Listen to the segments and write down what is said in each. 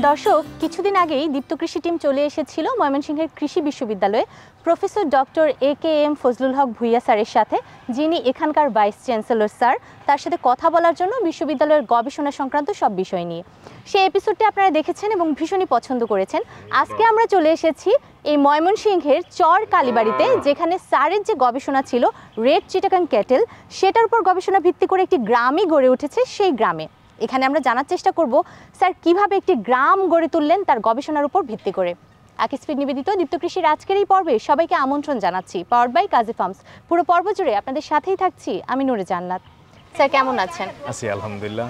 দর্শক, কিছুদিন আগেই দীপ্ত কৃষি টিম চলে এসেছিল ময়মনসিংহের কৃষি বিশ্ববিদ্যালয়ে প্রফেসর ডক্টর এ.কে.এম. ফজলুল হক ভূঁইয়া স্যারের সাথে, যিনি এখানকার ভাইস চ্যান্সেলর স্যার, তার সাথে কথা বলার জন্য বিশ্ববিদ্যালয়ের গবেষণা সংক্রান্ত সব বিষয় নিয়ে। সেই এপিসোডটি আপনারা দেখেছেন এবং ভীষণই পছন্দ করেছেন। আজকে আমরা চলে এসেছি এই ময়মনসিংহের চর কালীবাড়িতে, যেখানে স্যারের যে গবেষণা ছিল রেড চিটাগাং ক্যাটেল, সেটার উপর গবেষণা ভিত্তি করে একটি গ্রামই গড়ে উঠেছে। সেই গ্রামে এখানে আমরা জানার চেষ্টা করব স্যার কিভাবে একটি গ্রাম গড়ে তুললেন তার গবেষণার উপর ভিত্তি করে। আকিসফিড নিবেদিত দীপ্ত কৃষির আজকের এই পর্বে সবাইকে আমন্ত্রণ জানাচ্ছি, পাওয়ার্ড বাই কাজী ফার্মস। পুরো পর্ব জুড়ে আপনাদের সাথেই থাকছি আমি নূরে জান্নাত। স্যার কেমন আছেন? আছি আলহামদুলিল্লাহ,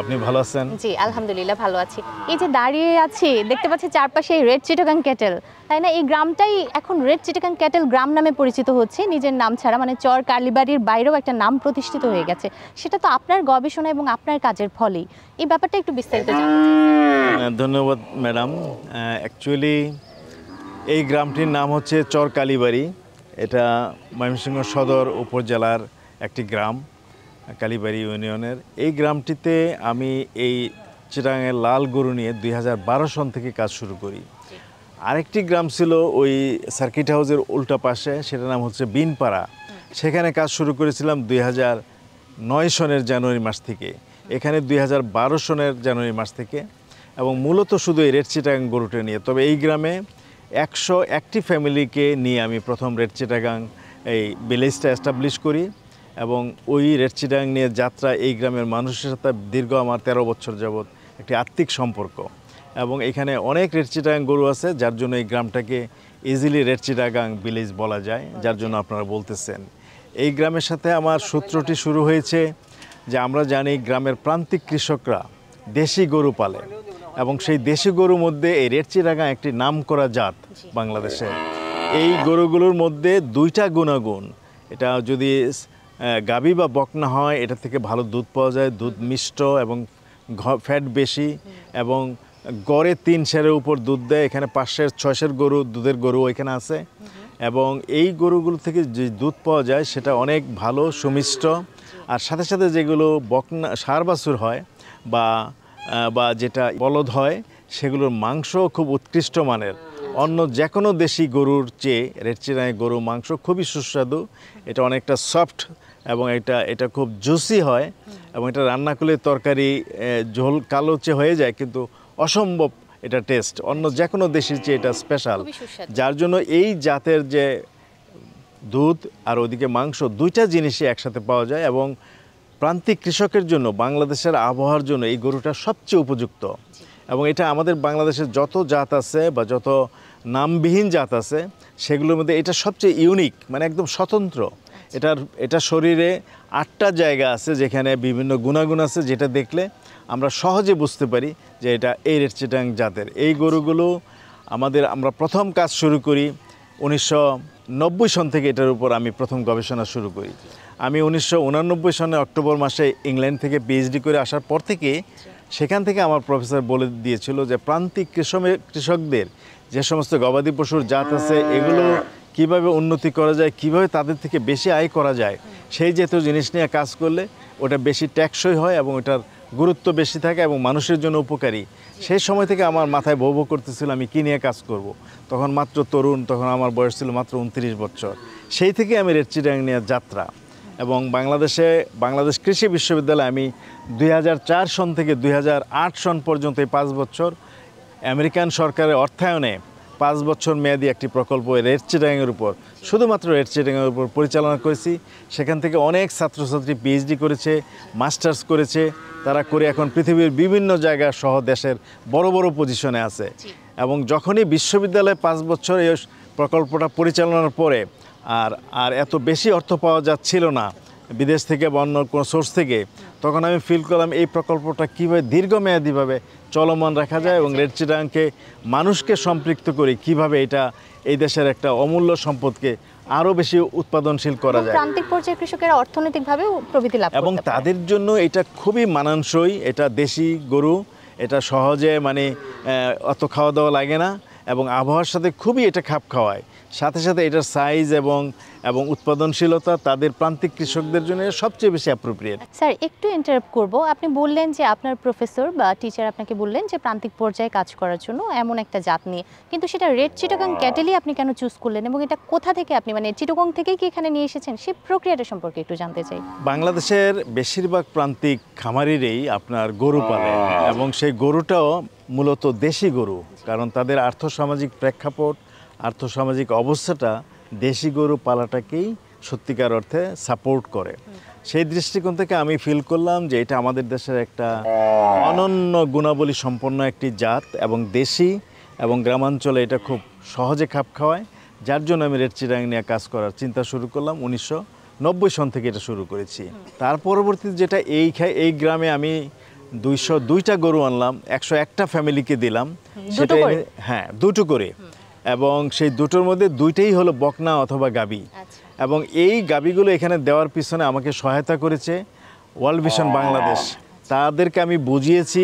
আপনি ভালো আছেন? জি আলহামদুলিল্লাহ ভালো আছি। এই যে দাঁড়িয়ে আছি, দেখতে পাচ্ছি চারপাশে রেড চিটাগাং ক্যাটেল, তাই না? এই গ্রামটাই এখন রেড চিটাগাং ক্যাটেল গ্রাম নামে পরিচিত হচ্ছে, নিজের নাম ছাড়া, মানে চর কালীবাড়ির বাইরেও একটা নাম প্রতিষ্ঠিত হয়ে গেছে। সেটা তো আপনার গবেষণা এবং আপনার কাজের ফলেই। এই ব্যাপারটা একটু বিস্তারিত জানতে চাই। ধন্যবাদ ম্যাডাম। অ্যাকচুয়ালি এই গ্রামটির নাম হচ্ছে চর কালীবাড়ি। এটা ময়মনসিংহ সদর উপজেলার একটি গ্রাম, কালীবাড়ি ইউনিয়নের। এই গ্রামটিতে আমি এই চিটাগাংয়ের লাল গরু নিয়ে 2012 সন থেকে কাজ শুরু করি। আরেকটি গ্রাম ছিল ওই সার্কিট হাউসের উল্টা পাশে, সেটার নাম হচ্ছে বিনপাড়া। সেখানে কাজ শুরু করেছিলাম 2009 সনের জানুয়ারি মাস থেকে, এখানে 2012 সনের জানুয়ারি মাস থেকে, এবং মূলত শুধু এই রেড চিটাগাং গরুটা নিয়ে। তবে এই গ্রামে 101টি ফ্যামিলিকে নিয়ে আমি প্রথম রেড চিটাগাং এই ভিলেজটা এস্টাবলিশ করি, এবং ওই রেড চিটাগাং নিয়ে যাত্রা এই গ্রামের মানুষের সাথে দীর্ঘ আমার 13 বছর যাবৎ একটি আত্মিক সম্পর্ক। এবং এখানে অনেক রেড চিটাগাং গরু আছে, যার জন্য এই গ্রামটাকে ইজিলি রেড চিটাগাং ভিলেজ বলা যায়, যার জন্য আপনারা বলতেছেন। এই গ্রামের সাথে আমার সূত্রটি শুরু হয়েছে যে আমরা জানি গ্রামের প্রান্তিক কৃষকরা দেশি গরু পালে, এবং সেই দেশি গরুর মধ্যে এই রেড চিটাগাং একটি নামকরা জাত বাংলাদেশে। এই গরুগুলোর মধ্যে দুইটা গুণাগুণ, এটা যদি গাভী বা বকনা হয়, এটা থেকে ভালো দুধ পাওয়া যায়, দুধ মিষ্ট এবং ফ্যাট বেশি, এবং গড়ে 3 সেরের উপর দুধ দেয়। এখানে 5-6 গরু, দুধের গরু এখানে আছে, এবং এই গরুগুলো থেকে যে দুধ পাওয়া যায় সেটা অনেক ভালো সুমিষ্ট। আর সাথে সাথে যেগুলো বকনা ষাঁড় বাছুর হয় বা যেটা বলদ হয়, সেগুলোর মাংস খুব উৎকৃষ্ট মানের। অন্য যে কোনো দেশি গরুর চেয়ে রেড চিটাগাং গরুর মাংস খুবই সুস্বাদু। এটা অনেকটা সফট, এবং এটা খুব জুসি হয়, এবং এটা রান্না করলে তরকারি ঝোল কালো চেয়ে হয়ে যায়, কিন্তু অসম্ভব এটা টেস্ট, অন্য যে কোনো দেশির চেয়ে এটা স্পেশাল। যার জন্য এই জাতের যে দুধ আর ওদিকে মাংস, দুইটা জিনিসই একসাথে পাওয়া যায়, এবং প্রান্তিক কৃষকের জন্য, বাংলাদেশের আবহাওয়ার জন্য এই গরুটা সবচেয়ে উপযুক্ত। এবং এটা আমাদের বাংলাদেশের যত জাত আছে বা যত নামবিহীন জাত আছে, সেগুলোর মধ্যে এটা সবচেয়ে ইউনিক, মানে একদম স্বতন্ত্র। এটা শরীরে 8টা জায়গা আছে যেখানে বিভিন্ন গুণাগুণ আছে, যেটা দেখলে আমরা সহজে বুঝতে পারি যে এটা এই রেড চিটাগাং জাতের। এই গরুগুলো আমরা প্রথম কাজ শুরু করি 1990 সন থেকে। এটার উপর আমি প্রথম গবেষণা শুরু করি। আমি 1989 সনে অক্টোবর মাসে ইংল্যান্ড থেকে পিএইচডি করে আসার পর থেকে, সেখান থেকে আমার প্রফেসর বলে দিয়েছিল যে প্রান্তিক কৃষকদের যে সমস্ত গবাদি পশুর জাত আছে, এগুলো কিভাবে উন্নতি করা যায়, কিভাবে তাদের থেকে বেশি আয় করা যায়, সেই জাতীয় জিনিস নিয়ে কাজ করলে ওটা বেশি টেকসই হয় এবং ওটার গুরুত্ব বেশি থাকে এবং মানুষের জন্য উপকারী। সেই সময় থেকে আমার মাথায় ভৌ করতেছিল আমি কী নিয়ে কাজ করব। তখন মাত্র তরুণ, তখন আমার বয়স ছিল মাত্র 29 বছর। সেই থেকে আমি রেড চিটাগাং নিয়ে যাত্রা। এবং বাংলাদেশ কৃষি বিশ্ববিদ্যালয়ে আমি 2004 সন থেকে 2008 সন পর্যন্ত এই 5 বছর আমেরিকান সরকারের অর্থায়নে 5 বছর মেয়াদী একটি প্রকল্প রেড চিটাগাংয়ের উপর, শুধুমাত্র রেড চিটাগাংয়ের উপর পরিচালনা করেছি। সেখান থেকে অনেক ছাত্রছাত্রী পিএইচডি করেছে, মাস্টার্স করেছে, তারা করে এখন পৃথিবীর বিভিন্ন জায়গায় সহ দেশের বড় বড় পজিশনে আছে। এবং যখনই বিশ্ববিদ্যালয়ে 5 বছর এই প্রকল্পটা পরিচালনার পরে আর এত বেশি অর্থ পাওয়া যাচ্ছিল না বিদেশ থেকে বা অন্য কোনো সোর্স থেকে, তখন আমি ফিল করলাম এই প্রকল্পটা কীভাবে দীর্ঘমেয়াদীভাবে চলমান রাখা যায়, এবং রেড চিটাগাংকে মানুষকে সম্পৃক্ত করে কিভাবে এটা এই দেশের একটা অমূল্য সম্পদকে আরও বেশি উৎপাদনশীল করা যায়, প্রান্তিক পর্যায়ে কৃষকেরা অর্থনৈতিকভাবে প্রবৃদ্ধি লাভ করতে পারে। এবং তাদের জন্য এটা খুবই মানানসই। এটা দেশি গরু, এটা সহজে অত খাওয়া দাওয়া লাগে না, এবং আবহাওয়ার সাথে খুবই এটা খাপ খাওয়ায়। সাথে সাথে এটার সাইজ এবং উৎপাদনশীলতা তাদের প্রান্তিক কৃষকদের জন্য সবচেয়ে বেশি অ্যাপ্রোপ্রিয়েট। স্যার একটু ইন্টারাপ্ট করব, আপনি বললেন যে আপনার প্রফেসর বা টিচার আপনাকে বললেন যে প্রান্তিক পর্যায়ে কাজ করার জন্য এমন একটা জাত নিয়ে, কিন্তু সেটা রেড চিটাগাং ক্যাটেলই আপনি কেন চুজ করলেন এবং এটা কোথা থেকে আপনি মানে চিটাগাং থেকেই কি এখানে নিয়ে এসেছেন, সেই প্রক্রিয়াটা সম্পর্কে একটু জানতে চাই। বাংলাদেশের বেশিরভাগ প্রান্তিক খামারিরই আপনার গরু পালে এবং সেই গরুটাও মূলত দেশি গরু, কারণ তাদের আর্থসামাজিক প্রেক্ষাপট আর্থসামাজিক অবস্থাটা দেশি গরু পালাটাকেই সত্যিকার অর্থে সাপোর্ট করে। সেই দৃষ্টিকোণ থেকে আমি ফিল করলাম যে এটা আমাদের দেশের একটা অনন্য গুণাবলী সম্পন্ন একটি জাত এবং দেশি এবং গ্রামাঞ্চলে এটা খুব সহজে খাপ খাওয়ায়, যার জন্য আমি রেড চিটাগাং নিয়ে কাজ করার চিন্তা শুরু করলাম। 1990 সন থেকে এটা শুরু করেছি। তার পরবর্তীতে যেটা এই গ্রামে আমি 202টা গরু আনলাম, 101টা ফ্যামিলিকে দিলাম। সেটা হ্যাঁ, দুটো করে, এবং সেই দুটোর মধ্যে দুইটাই হলো বকনা অথবা গাবি। এবং এই গাবিগুলো এখানে দেওয়ার পিছনে আমাকে সহায়তা করেছে ওয়ার্ল্ড ভিশন বাংলাদেশ। তাদেরকে আমি বুঝিয়েছি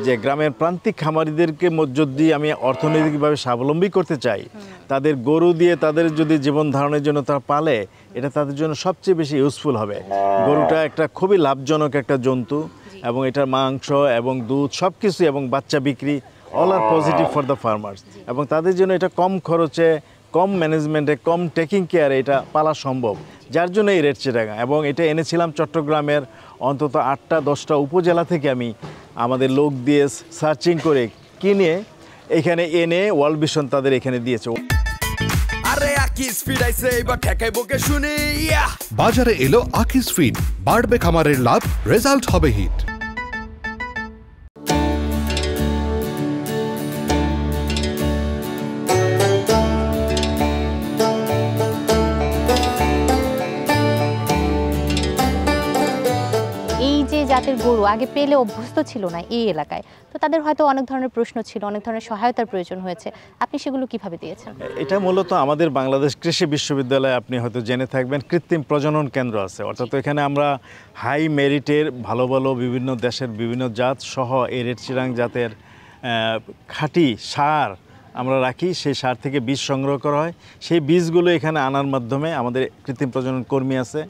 যে গ্রামের প্রান্তিক খামারিদেরকে যদি আমি অর্থনৈতিকভাবে স্বাবলম্বী করতে চাই, তাদের গরু দিয়ে তাদের যদি জীবন ধারণের জন্য তারা পালে, এটা তাদের জন্য সবচেয়ে বেশি ইউজফুল হবে। গরুটা একটা খুবই লাভজনক একটা জন্তু এবং এটার মাংস এবং দুধ সব কিছু এবং বাচ্চা বিক্রি all are positive for the farmers, এবং তাদের জন্য এটা কম খরচে, কম ম্যানেজমেন্টে, কম টেকিং কেয়ারে এটা পালা সম্ভব, যার জন্য এই রেড চিটাগাং। এবং এটা এনেছিলাম চট্টগ্রামের অন্তত 8টা-10টা উপজেলা থেকে, আমি আমাদের লোক দিয়ে সার্চিং করে কিনে এখানে এনে ওয়ার্ল্ড ভিশন তাদের এখানে দিয়েছে। আরে আকিস ফিড আইছে, এবার ঠেকাইবো কে শুনি। বাজারে এলো আকিস ফিড, বাড়বে খামারের লাভ, রেজাল্ট হবে হিট। জাতের গরু আগে পেলে অভ্যস্ত ছিল না এই এলাকায়, তো তাদের হয়তো অনেক ধরনের প্রশ্ন ছিল, অনেক ধরনের সহায়তার প্রয়োজন হয়েছে, আপনি সেগুলো কিভাবে দিয়েছেন? এটা মূলত আমাদের বাংলাদেশ কৃষি বিশ্ববিদ্যালয়ে আপনি হয়তো জেনে থাকবেন কৃত্রিম প্রজনন কেন্দ্র আছে, অর্থাৎ এখানে আমরা হাই মেরিটের ভালো ভালো বিভিন্ন দেশের বিভিন্ন জাত সহ এই রেড চিটাগাং জাতের খাঁটি সার আমরা রাখি। সেই সার থেকে বীজ সংগ্রহ করা হয়, সেই বীজগুলো এখানে আনার মাধ্যমে আমাদের কৃত্রিম প্রজনন কর্মী আছে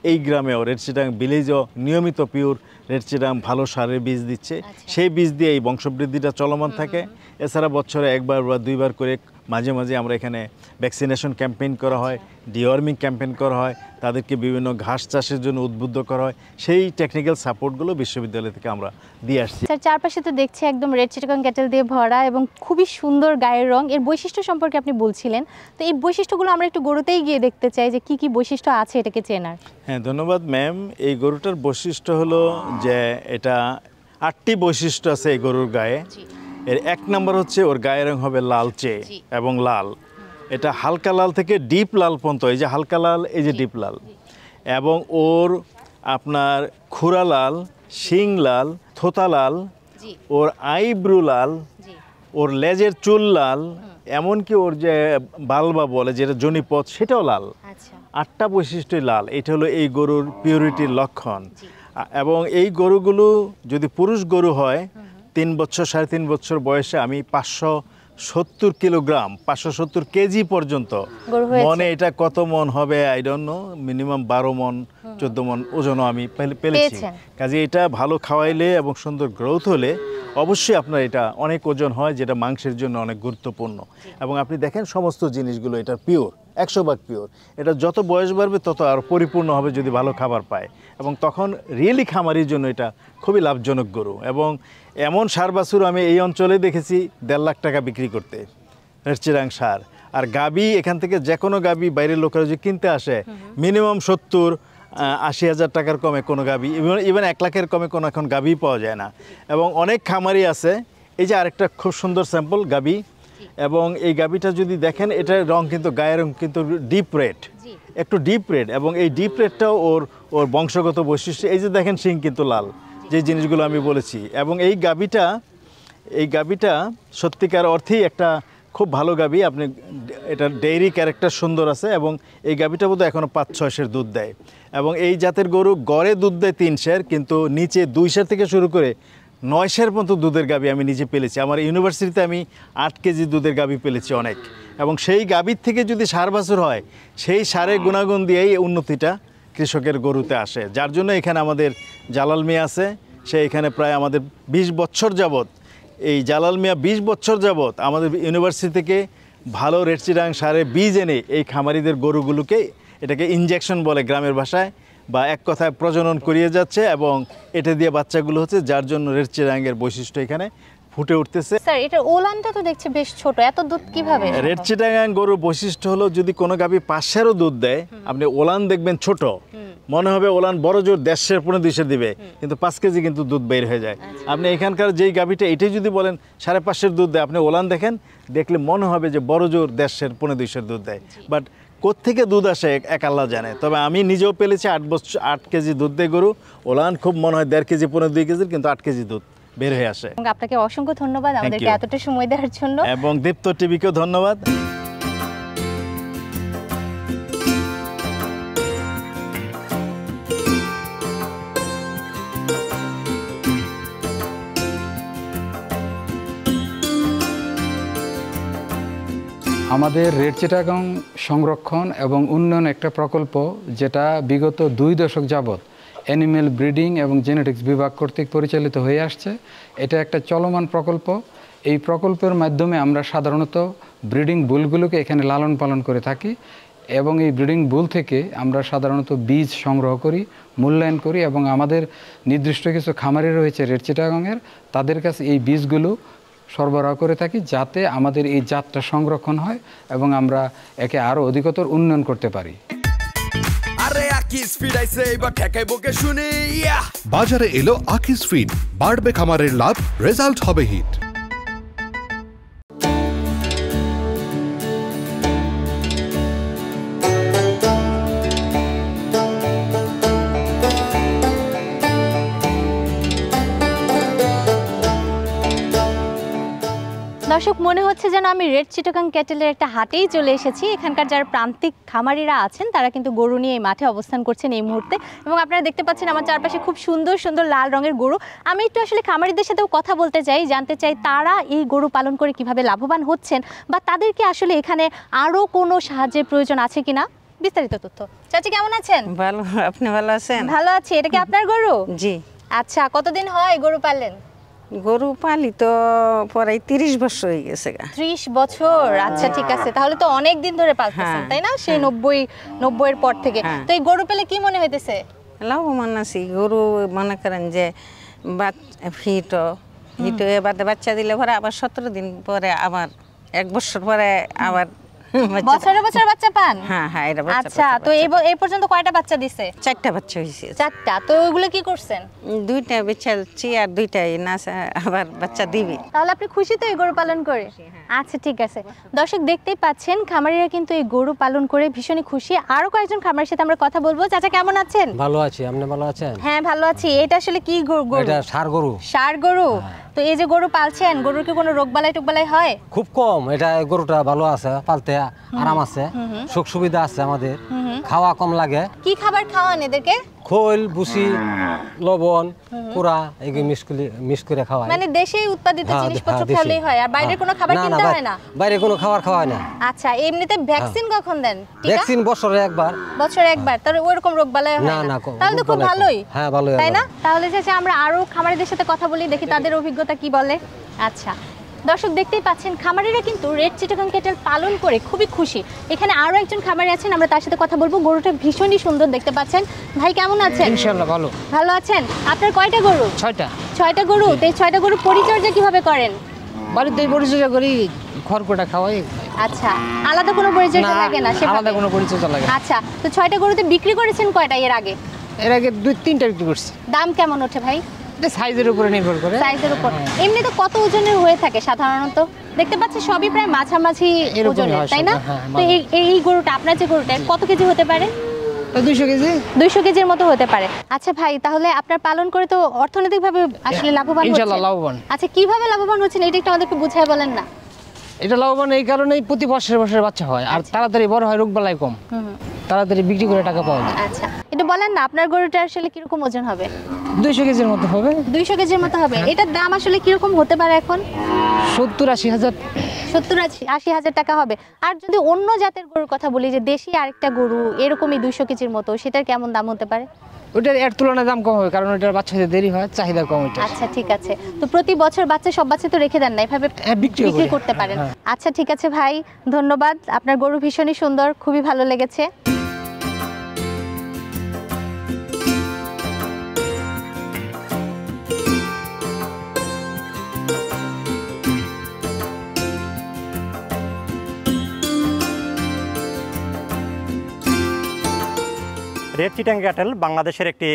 এই গ্রামেও রেড চিটাগাং ভিলেজও নিয়মিত পিওর রেড চিটাগাং ভালো সারের বীজ দিচ্ছে। সেই বীজ দিয়ে এই বংশবৃদ্ধিটা চলমান থাকে। এছাড়া বছরে একবার বা দুইবার করে মাঝে মাঝে আমরা এখানে ভ্যাকসিনেশন ক্যাম্পেইন করা হয়, ডিওয়ার্মিং ক্যাম্পেইন করা হয়, তাদেরকে বিভিন্ন ঘাস চাষের জন্য উদ্বুদ্ধ করা হয়। সেই টেকনিক্যাল সাপোর্টগুলো বিশ্ববিদ্যালয় থেকে আমরা দিয়ে আসছি। স্যার চারপাশে তো দেখছি একদম রেড চিটাগাং ক্যাটেল দিয়ে ভরা এবং খুবই সুন্দর গায়ের রং, এর বৈশিষ্ট্য সম্পর্কে আপনি বলছিলেন, তো এই বৈশিষ্ট্যগুলো আমরা একটু গরুতেই গিয়ে দেখতে চাই যে কি কি বৈশিষ্ট্য আছে এটাকে চেনার। হ্যাঁ, ধন্যবাদ ম্যাম। এই গরুটার বৈশিষ্ট্য হলো যে এটা 8টি বৈশিষ্ট্য আছে এই গরুর গায়ে। এর 1 নম্বর হচ্ছে ওর গায়ের রং হবে লালচে এবং লাল, এটা হালকা লাল থেকে ডিপ লাল পর্যন্ত, এই যে হালকা লাল, এই যে ডিপ লাল, এবং ওর আপনার খুরা লাল, শিং লাল, থোতা লাল, ওর আইব্রু লাল, ওর লেজের চুল লাল, এমনকি ওর যে বালবা বলে যেটা জনিপথ সেটাও লাল। 8টা বৈশিষ্ট্যই লাল। এটা হলো এই গরুর পিউরিটির লক্ষণ। এবং এই গরুগুলো যদি পুরুষ গরু হয় 3 বছর 3.5 বছর বয়সে আমি 570 কিলোগ্রাম 570 কেজি পর্যন্ত, মনে এটা কত মন হবে আই ডোন্ট নো, মিনিমাম 12 মন 14 মন ওজনও আমি পেলেছি। কাজে এটা ভালো খাওয়াইলে এবং সুন্দর গ্রোথ হলে অবশ্যই আপনার এটা অনেক ওজন হয়, যেটা মাংসের জন্য অনেক গুরুত্বপূর্ণ। এবং আপনি দেখেন সমস্ত জিনিসগুলো এটা পিওর, 100% পিওর। এটা যত বয়স বাড়বে তত আরও পরিপূর্ণ হবে যদি ভালো খাবার পায়, এবং তখন রিয়েলি খামারির জন্য এটা খুবই লাভজনক গরু। এবং এমন সার বাছুর আমি এই অঞ্চলে দেখেছি 1.5 লাখ টাকা বিক্রি করতে রেড চিটাগাং সার। আর গাবি এখান থেকে যে কোনো গাবি বাইরের লোকেরা যদি কিনতে আসে মিনিমাম 70-80 হাজার টাকার কমে কোনো গাবি, ইভেন 1 লাখের কমে কোনো এখন গাবি পাওয়া যায় না। এবং অনেক খামারি আছে। এই যে আরেকটা খুব সুন্দর স্যাম্পল গাবি, এবং এই গাবিটা যদি দেখেন এটার রং কিন্তু গায়ের রং কিন্তু ডিপ রেড, একটু ডিপ রেড, এবং এই ডিপ রেডটাও ওর বংশগত বৈশিষ্ট্য। এই যে দেখেন শিং কিন্তু লাল, যে জিনিসগুলো আমি বলেছি। এবং এই গাবিটা সত্যিকার অর্থেই একটা খুব ভালো গাবি। আপনি এটা ডেইরি ক্যারেক্টার সুন্দর আছে, এবং এই গাবিটা বোধহয় এখনও 5-6 সের দুধ দেয়। এবং এই জাতের গরু গড়ে দুধ দেয় 3 সের, কিন্তু নিচে 2 সের থেকে শুরু করে 900-এর মতো দুধের গাভী আমি নিজে পেলেছি। আমার ইউনিভার্সিটিতে আমি 8 কেজি দুধের গাভী পেলেছি অনেক, এবং সেই গাভীর থেকে যদি সার বাছুর হয় সেই সারের গুণাগুণ দিয়েই উন্নতিটা কৃষকের গরুতে আসে। যার জন্য এখানে আমাদের জালাল মিয়া আছে, সে এখানে প্রায় আমাদের 20 বছর যাবত, এই জালাল মিয়া 20 বছর যাবত আমাদের ইউনিভার্সিটি থেকে ভালো রেড চিটাং সারের বীজ এনে এই খামারিদের গরুগুলোকে, এটাকে ইনজেকশন বলে গ্রামের ভাষায়, বা এক কথায় প্রজনন করিয়ে যাচ্ছে, এবং এটা দিয়ে বাচ্চাগুলো হচ্ছে, যার জন্য রেড চিটাংয়ের বৈশিষ্ট্য এখানে ফুটে উঠতেছে। স্যার এটা ওলানটা তো দেখছি বেশ ছোট, এত দুধ কিভাবে? রেড চিটাগাং গরুর বৈশিষ্ট্য হলো যদি কোনো গাভী 500-ও দুধ দেয়, আপনি ওলান দেখবেন ছোট, মনে হবে ওলান বড় জোর 150-200 দিবে, কিন্তু 5 কেজি কিন্তু দুধ বের হয়ে যায়। আপনি এখানকার যেই গাভীটা এটাই যদি বলেন 550 দুধ দেয়, আপনি ওলান দেখেন, দেখলে মনে হবে যে বড় জোর 150-200 দুধ দেয়। বাট কোত্থেকে দুধ আসে এক আল্লাহ জানে। তবে আমি নিজেও পেলেছি 8 কেজি দুধ দেয় গরু, ওলান খুব মনে হয় 1.5 কেজি 2 কেজির, কিন্তু 8 কেজি দুধ বের হয়ে আসে। আপনাকে অসংখ্য ধন্যবাদ আমাদেরকে এতটা সময় দেওয়ার জন্য, এবং দীপ্ত টিভিকেও ধন্যবাদ। আমাদের রেড চিটাগং সংরক্ষণ এবং উন্নয়ন একটা প্রকল্প, যেটা বিগত 2 দশক যাবৎ অ্যানিম্যাল ব্রিডিং এবং জেনেটিক্স বিভাগ কর্তৃক পরিচালিত হয়ে আসছে। এটা একটা চলমান প্রকল্প। এই প্রকল্পের মাধ্যমে আমরা সাধারণত ব্রিডিং বুলগুলোকে এখানে লালন পালন করে থাকি, এবং এই ব্রিডিং বুল থেকে আমরা সাধারণত বীজ সংগ্রহ করি, মূল্যায়ন করি, এবং আমাদের নির্দিষ্ট কিছু খামারি রয়েছে রেড চিটাগংয়ের, তাদের কাছে এই বীজগুলো সরবরাহ করে থাকি, যাতে আমাদের এই জাতটা সংরক্ষণ হয় এবং আমরা একে আরও অধিকতর উন্নয়ন করতে পারি। আরে আকিস ফিড আইছে এবার ঠেকাইবো কে শুনি। বাজারে এলো আকিস ফিড, বাড়বে খামারের লাভ, রেজাল্ট হবে হিট। দর্শক, মনে হচ্ছে যেন আমি রেড চিটাগাং ক্যাটেলের একটা হাটেই চলে এসেছি। এখানকার যারা প্রান্তিক খামারিরা আছেন তারা কিন্তু গরু নিয়ে এই মাঠে অবস্থান করছেন এই মুহূর্তে, এবং আপনারা দেখতে পাচ্ছেন আমার চারপাশে খুব সুন্দর সুন্দর লাল রঙের গরু। আমি একটু আসলে খামারিদের সাথেও কথা বলতে চাই, জানতে চাই তারা এই গরু পালন করে কিভাবে লাভবান হচ্ছেন, বা তাদেরকে আসলে এখানে আরও কোনো সাহায্যের প্রয়োজন আছে কিনা, বিস্তারিত তথ্য। চাচি কেমন আছেন? ভালো, আপনি ভালো আছেন? ভালো আছি। এটা কি আপনার গরু? জি। আচ্ছা, কতদিন হয় গরু পাললেন? গরু পালি তো প্রায় 30 বছর হয়ে গেছে। 30 বছর? আচ্ছা ঠিক আছে, তাহলে তো অনেক দিন ধরে পালতেছেন, তাই না? সেই 90-এর পর থেকে। তো এই গরু পেলে কি মনে হইতেছে? লাভবান আছি। গরু মনে করেন যে হিটো এবারে বাচ্চা দিলে পরে আবার 17 দিন পরে, আবার 1 বছর পরে আবার বছরে বছর বাচ্চা পান? হ্যাঁ হ্যাঁ। এটা বাচ্চা। আচ্ছা, তো এই পর্যন্ত কয়টা বাচ্চা দিছে? 4টা বাচ্চা হয়েছে। 4টা? তো ওইগুলো কি করছেন? 2টা বেচালছি আর 2টাই না আবার বাচ্চা দিবি। তাহলে আপনি খুশি তো এই গরু পালন করে? আচ্ছা ঠিক আছে। দর্শক দেখতেই পাচ্ছেন খামারিরা কিন্তু এই গরু পালন করে ভীষণই খুশি। আরো কয়েকজন খামারের সাথে আমরা কথা বলবো। চাচা কেমন আছেন? ভালো আছি, আপনি ভালো আছেন? হ্যাঁ ভালো আছি। এটা আসলে কি গরু? এটা ষাঁড় গরু। ষাঁড় গরু? তো এই যে গরু পালছেন, গরুর কি কোনো রোগবালাই টোগবালাই হয়? খুব কম। এটা গরুটা ভালো আছে, পালতে আরাম আছে, সুখ সুবিধা আছে আমাদের, খাওয়া কম লাগে। কি খাবার খাওয়ান এদেরকে? খোল, ভুসি, লবণ, কুড়া এগুলো মিক্স করে খাওয়ায়। মানে দেশেই উৎপাদিত জিনিসপত্র খেলেই হয়, আর বাইরের কোনো খাবার কিনতে হয় না? বাইরে কোনো খাবার খাওয়ায় না। আচ্ছা, এমনিতে ভ্যাকসিন কখন দেন? ভ্যাকসিন বছরে একবার। বছরে একবার? তাহলে ওইরকম রোগবালাই হয় না? তাহলে তো খুব ভালোই। হ্যাঁ ভালোই, তাই না? তাহলে চাচা আমরা আরো খামারিদের সাথে কথা বলি, দেখি তাদের অভিজ্ঞতা কি বলে। আচ্ছা দর্শক দেখতেই পাচ্ছেন খামারিরা কিন্তু রেড চিটাগাং ক্যাটেল পালন করে খুবই খুশি। এখানে আরো একজন খামারি আছেন, আমরা তার সাথে কথা বলবো। গরুটা ভীষণই সুন্দর দেখতে পাচ্ছেন। ভাই কেমন আছেন? ইনশাআল্লাহ ভালো। ভালো আছেন? আপনার কয়টা গরু? 6টা। 6টা গরু? তো এই 6টা গরু পরিচর্যা কিভাবে করেন? বাড়িতে পরিচর্যা করি, খড়কুটা খাওয়াই। আচ্ছা, আলাদা কোনো পরিচর্যা লাগে না? আলাদা কোনো পরিচর্যা লাগে না। আচ্ছা, তো 6টা গরুতে বিক্রি করেছেন কয়টা এর আগে? এর আগে 2-3টা বিক্রি করছি। দাম কেমন ওঠে ভাই? এটা সাইজের উপরে নির্ভর করে। সাইজের উপর। এমনি তো কত ওজনের হয়ে থাকে সাধারণত? দেখতে পাচ্ছি সবই প্রায় মাঝামাঝি ওজনের, তাই না? তো এই গরুটা, আপনার যে গরুটা, কত কেজি হতে পারে? 200 কেজি। 200 কেজির মতো হতে পারে। আচ্ছা ভাই, তাহলে আপনার পালন করে তো অর্থনৈতিকভাবে আসলে লাভবান হচ্ছেন? ইনশাআল্লাহ লাভবান। আচ্ছা, কিভাবে লাভবান হচ্ছেন এটা একটু আমাদেরকে বুঝায় বলেন না। এটা লাভবান এই কারণেই প্রতি বছরে বছরে বাচ্চা হয় আর তাড়াতাড়ি বড় হয়, রোগবালাই কম, তাড়াতাড়ি বিক্রি করে টাকা পাওয়া যায়। আচ্ছা, এটা বলেন না আপনার গরুটা আসলে কিরকম ওজন হবে? 200 কেজির মতো হবে। 200 কেজির মতো হবে। এটার দাম আসলে কিরকম হতে পারে এখন? 70-80 হাজার। 70-80 হাজার টাকা হবে। আর যদি অন্য জাতের গরুর কথা বলি, যে দেশি আরেকটা গরু এরকমই 200 কেজির মতো, সেটার কেমন দাম হতে পারে? ওটার এর তুলনায় দাম কম হবে, কারণ ওটার বাচ্চা হতে দেরি হয়, চাহিদা কম ওইটা। আচ্ছা ঠিক আছে। তো প্রতি বছর বাচ্চা সব বাচ্চা তো রেখে দেন না, এভাবে বিক্রি করতে পারেন? আচ্ছা ঠিক আছে ভাই, ধন্যবাদ। আপনার গরু ভীষণই সুন্দর, খুবই ভালো লেগেছে। রেড চিটাং ক্যাটেল বাংলাদেশের একটি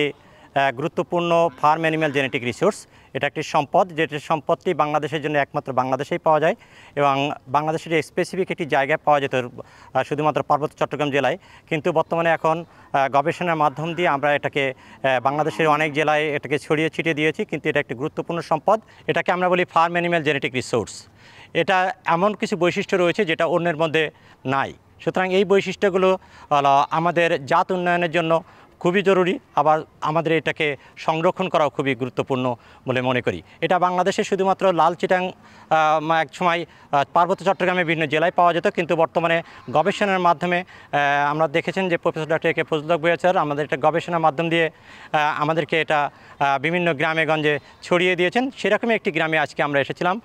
গুরুত্বপূর্ণ ফার্ম অ্যানিম্যাল জেনেটিক রিসোর্স। এটা একটি সম্পদ, যেটির সম্পদটি বাংলাদেশের জন্য একমাত্র বাংলাদেশেই পাওয়া যায় এবং বাংলাদেশের স্পেসিফিক একটি জায়গায় পাওয়া যেত শুধুমাত্র পার্বত্য চট্টগ্রাম জেলায়। কিন্তু বর্তমানে এখন গবেষণার মাধ্যম দিয়ে আমরা এটাকে বাংলাদেশের অনেক জেলায় এটাকে ছড়িয়ে ছিটিয়ে দিয়েছি। কিন্তু এটা একটি গুরুত্বপূর্ণ সম্পদ, এটাকে আমরা বলি ফার্ম অ্যানিম্যাল জেনেটিক রিসোর্স। এটা এমন কিছু বৈশিষ্ট্য রয়েছে যেটা অন্যের মধ্যে নাই। সুতরাং এই বৈশিষ্ট্যগুলো আমাদের জাত উন্নয়নের জন্য খুবই জরুরি, আবার আমাদের এটাকে সংরক্ষণ করাও খুবই গুরুত্বপূর্ণ বলে মনে করি। এটা বাংলাদেশে শুধুমাত্র লাল চিটাং এক সময় পার্বত্য চট্টগ্রামে বিভিন্ন জেলায় পাওয়া যেত, কিন্তু বর্তমানে গবেষণার মাধ্যমে আমরা দেখেছেন যে প্রফেসর ডক্টর একে ফজলুল হক ভূঁইয়া স্যার আমাদের এটা গবেষণার মাধ্যম দিয়ে আমাদেরকে এটা বিভিন্ন গ্রামে গঞ্জে ছড়িয়ে দিয়েছেন। সেরকমই একটি গ্রামে আজকে আমরা এসেছিলাম,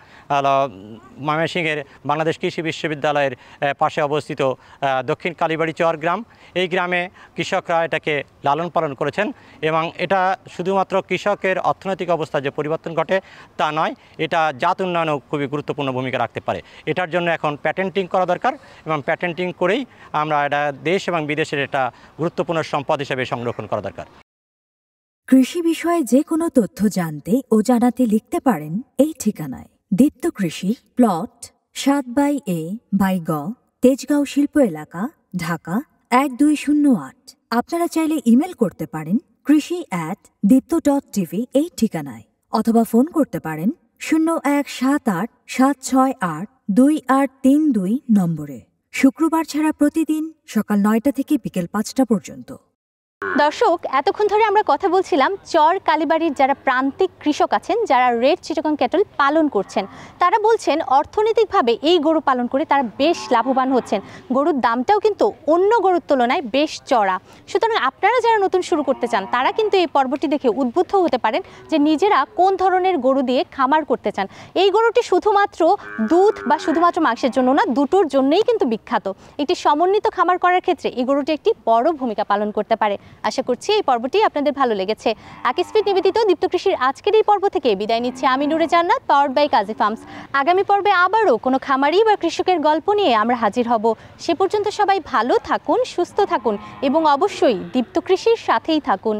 ময়মনসিংহের বাংলাদেশ কৃষি বিশ্ববিদ্যালয়ের পাশে অবস্থিত দক্ষিণ কালীবাড়ি চর গ্রাম। এই গ্রামে কৃষকরা এটাকে লালন পালন করেছেন এবং এটা শুধুমাত্র কৃষকের অর্থনৈতিক অবস্থা যে পরিবর্তন ঘটে তা নয়, এটা জাত উন্নয়নেও খুবই গুরুত্বপূর্ণ ভূমিকা রাখতে পারে। এটার জন্য এখন প্যাটেন্টিং করা দরকার এবং প্যাটেন্টিং করেই আমরা এটা দেশ এবং বিদেশের এটা গুরুত্বপূর্ণ সম্পদ হিসেবে সংরক্ষণ করা দরকার। কৃষি বিষয়ে যে কোনো তথ্য জানতে ও জানাতে লিখতে পারেন এই ঠিকানায়। দীপ্ত কৃষি, প্লট 7/A/গ, তেজগাঁও শিল্প এলাকা, ঢাকা 1208। আপনারা চাইলে ইমেল করতে পারেন krishi@dipto.tv এই ঠিকানায়, অথবা ফোন করতে পারেন 0178-768-2832 নম্বরে। শুক্রবার ছাড়া প্রতিদিন সকাল 9টা থেকে বিকেল 5টা পর্যন্ত। দর্শক, এতক্ষণ ধরে আমরা কথা বলছিলাম চর কালীবাড়ির যারা প্রান্তিক কৃষক আছেন, যারা রেড চিটাগং ক্যাটল পালন করছেন, তারা বলছেন অর্থনৈতিকভাবে এই গরু পালন করে তারা বেশ লাভবান হচ্ছেন। গরুর দামটাও কিন্তু অন্য গরুর তুলনায় বেশ চড়া। সুতরাং আপনারা যারা নতুন শুরু করতে চান, তারা কিন্তু এই পর্বটি দেখে উদ্বুদ্ধ হতে পারেন যে নিজেরা কোন ধরনের গরু দিয়ে খামার করতে চান। এই গরুটি শুধুমাত্র দুধ বা শুধুমাত্র মাংসের জন্য না, দুটোর জন্যই কিন্তু বিখ্যাত। একটি সমন্বিত খামার করার ক্ষেত্রে এই গরুটি একটি বড় ভূমিকা পালন করতে পারে। আশা করছি এই পর্বটি আপনাদের ভালো লেগেছে। আকিসফিড নিবেদিত দীপ্ত কৃষির আজকের এই পর্ব থেকে বিদায় নিচ্ছি আমি নূরে জান্নাত, পাওয়ার্ড বাই কাজী ফার্মস। আগামী পর্বে আবারও কোনো খামারি বা কৃষকের গল্প নিয়ে আমরা হাজির হব। সে পর্যন্ত সবাই ভালো থাকুন, সুস্থ থাকুন এবং অবশ্যই দীপ্ত কৃষির সাথেই থাকুন।